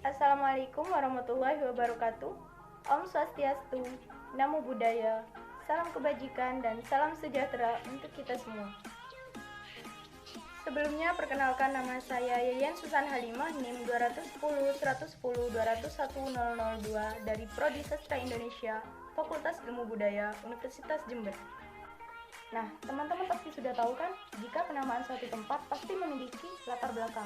Assalamualaikum warahmatullahi wabarakatuh. Om Swastiastu, Namo Buddhaya, salam kebajikan dan salam sejahtera untuk kita semua. Sebelumnya perkenalkan, nama saya Yayan Susan Halimah, NIM 210-110-201-002 dari Prodi Sastra Indonesia, Fakultas Ilmu Budaya, Universitas Jember. Nah, teman-teman pasti sudah tahu kan, jika penamaan suatu tempat pasti memiliki latar belakang.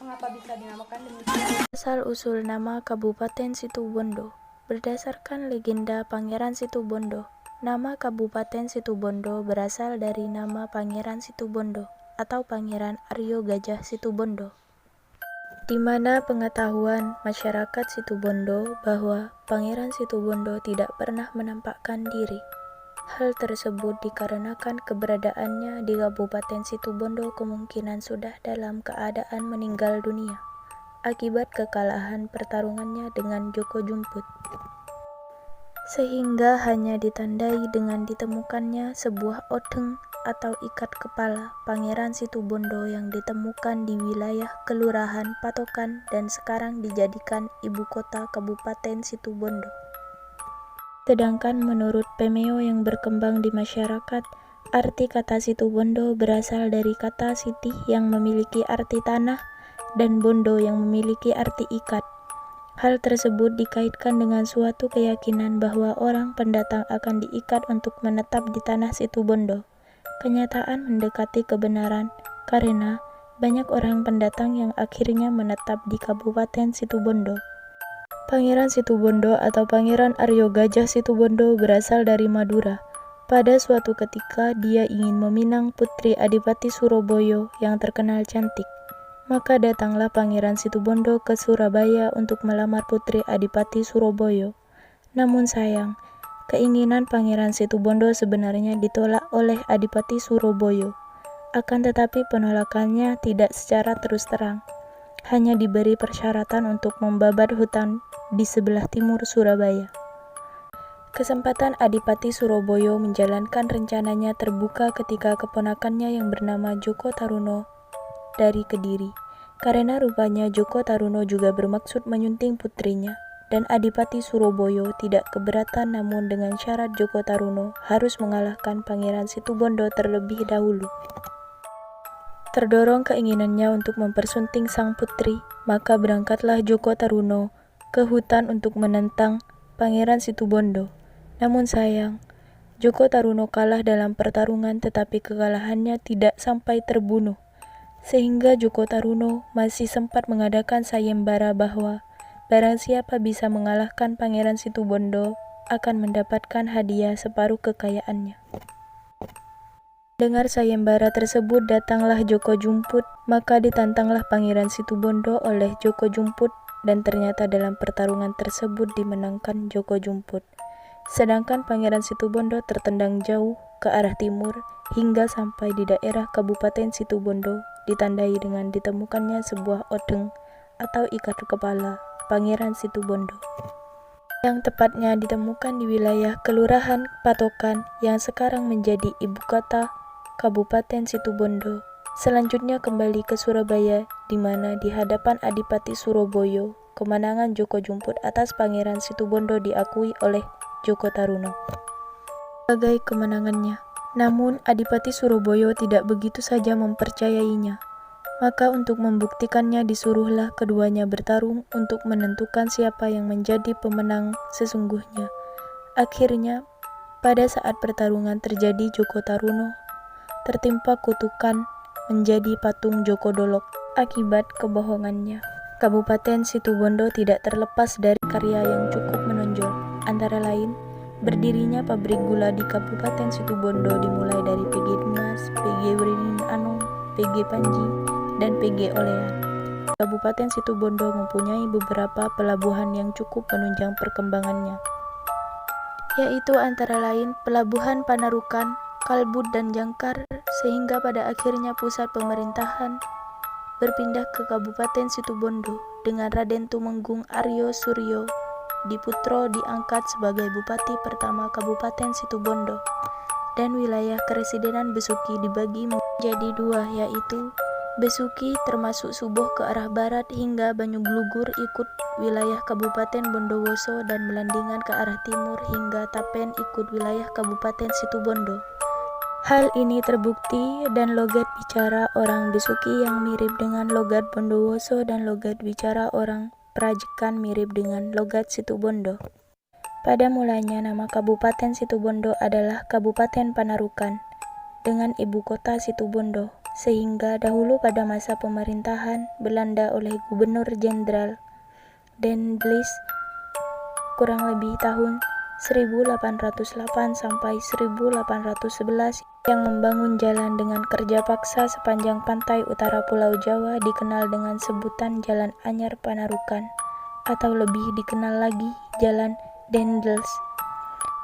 Mengapa bisa dinamakan demikian? Asal-usul nama Kabupaten Situbondo. Berdasarkan legenda Pangeran Situbondo, nama Kabupaten Situbondo berasal dari nama Pangeran Situbondo atau Pangeran Aryo Gajah Situbondo, di mana pengetahuan masyarakat Situbondo bahwa Pangeran Situbondo tidak pernah menampakkan diri. Hal tersebut dikarenakan keberadaannya di Kabupaten Situbondo kemungkinan sudah dalam keadaan meninggal dunia akibat kekalahan pertarungannya dengan Joko Jumput, sehingga hanya ditandai dengan ditemukannya sebuah odeng atau ikat kepala Pangeran Situbondo yang ditemukan di wilayah Kelurahan Patokan dan sekarang dijadikan ibu kota Kabupaten Situbondo. Sedangkan menurut pemeo yang berkembang di masyarakat, arti kata Situbondo berasal dari kata sitih yang memiliki arti tanah dan bondo yang memiliki arti ikat. Hal tersebut dikaitkan dengan suatu keyakinan bahwa orang pendatang akan diikat untuk menetap di tanah Situbondo. Kenyataan mendekati kebenaran karena banyak orang pendatang yang akhirnya menetap di Kabupaten Situbondo. Pangeran Situbondo atau Pangeran Aryo Gajah Situbondo berasal dari Madura. Pada suatu ketika dia ingin meminang putri Adipati Suroboyo yang terkenal cantik. Maka datanglah Pangeran Situbondo ke Surabaya untuk melamar putri Adipati Suroboyo. Namun sayang, keinginan Pangeran Situbondo sebenarnya ditolak oleh Adipati Suroboyo. Akan tetapi penolakannya tidak secara terus terang. Hanya diberi persyaratan untuk membabat hutan di sebelah timur Surabaya. Kesempatan Adipati Suroboyo menjalankan rencananya terbuka ketika keponakannya yang bernama Joko Taruno dari Kediri, karena rupanya Joko Taruno juga bermaksud menyunting putrinya, dan Adipati Suroboyo tidak keberatan, namun dengan syarat Joko Taruno harus mengalahkan Pangeran Situbondo terlebih dahulu. Terdorong keinginannya untuk mempersunting sang putri, maka berangkatlah Joko Taruno ke hutan untuk menentang Pangeran Situbondo. Namun sayang, Joko Taruno kalah dalam pertarungan, tetapi kekalahannya tidak sampai terbunuh, sehingga Joko Taruno masih sempat mengadakan sayembara bahwa barang siapa bisa mengalahkan Pangeran Situbondo akan mendapatkan hadiah separuh kekayaannya. Dengar sayembara tersebut, datanglah Joko Jumput, maka ditantanglah Pangeran Situbondo oleh Joko Jumput, dan ternyata dalam pertarungan tersebut dimenangkan Joko Jumput. Sedangkan Pangeran Situbondo tertendang jauh ke arah timur hingga sampai di daerah Kabupaten Situbondo, ditandai dengan ditemukannya sebuah odeng atau ikat kepala Pangeran Situbondo, yang tepatnya ditemukan di wilayah Kelurahan Patokan yang sekarang menjadi ibu kota Kabupaten Situbondo. Selanjutnya kembali ke Surabaya, di mana di hadapan Adipati Suroboyo, kemenangan Joko Jumput atas Pangeran Situbondo diakui oleh Joko Taruno sebagai kemenangannya. Namun Adipati Suroboyo tidak begitu saja mempercayainya. Maka untuk membuktikannya disuruhlah keduanya bertarung untuk menentukan siapa yang menjadi pemenang sesungguhnya. Akhirnya, pada saat pertarungan terjadi, Joko Taruno tertimpa kutukan menjadi patung Joko Dolok akibat kebohongannya. Kabupaten Situbondo tidak terlepas dari karya yang cukup menonjol, antara lain berdirinya pabrik gula di Kabupaten Situbondo dimulai dari PG Dumas, PG Beringin Anom, PG Panji, dan PG Olean. Kabupaten Situbondo mempunyai beberapa pelabuhan yang cukup menunjang perkembangannya, yaitu antara lain Pelabuhan Panarukan, Kalbut, dan Jangkar, sehingga pada akhirnya pusat pemerintahan berpindah ke Kabupaten Situbondo dengan Raden Tumenggung Aryo Suryo Diputro diangkat sebagai Bupati pertama Kabupaten Situbondo, dan wilayah Keresidenan Besuki dibagi menjadi dua, yaitu Besuki termasuk Suboh ke arah barat hingga Banyuglugur ikut wilayah Kabupaten Bondowoso dan Melandingan ke arah timur hingga Tapen ikut wilayah Kabupaten Situbondo. Hal ini terbukti dan logat bicara orang Besuki yang mirip dengan logat Bondowoso dan logat bicara orang Prajekan mirip dengan logat Situbondo. Pada mulanya nama Kabupaten Situbondo adalah Kabupaten Panarukan dengan ibu kota Situbondo, sehingga dahulu pada masa pemerintahan Belanda oleh Gubernur Jenderal Den Vlies kurang lebih tahun 1808 sampai 1811 yang membangun jalan dengan kerja paksa sepanjang pantai utara Pulau Jawa dikenal dengan sebutan Jalan Anyar Panarukan atau lebih dikenal lagi Jalan Dendels.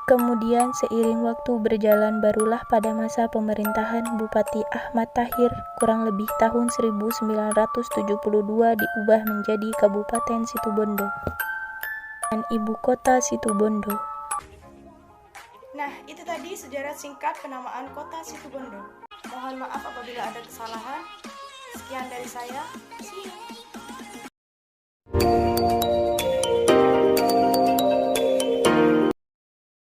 Kemudian seiring waktu berjalan barulah pada masa pemerintahan Bupati Ahmad Tahir kurang lebih tahun 1972 diubah menjadi Kabupaten Situbondo dan ibu kota Situbondo. Nah, itu tadi sejarah singkat penamaan kota Situbondo. Mohon maaf apabila ada kesalahan. Sekian dari saya. See you.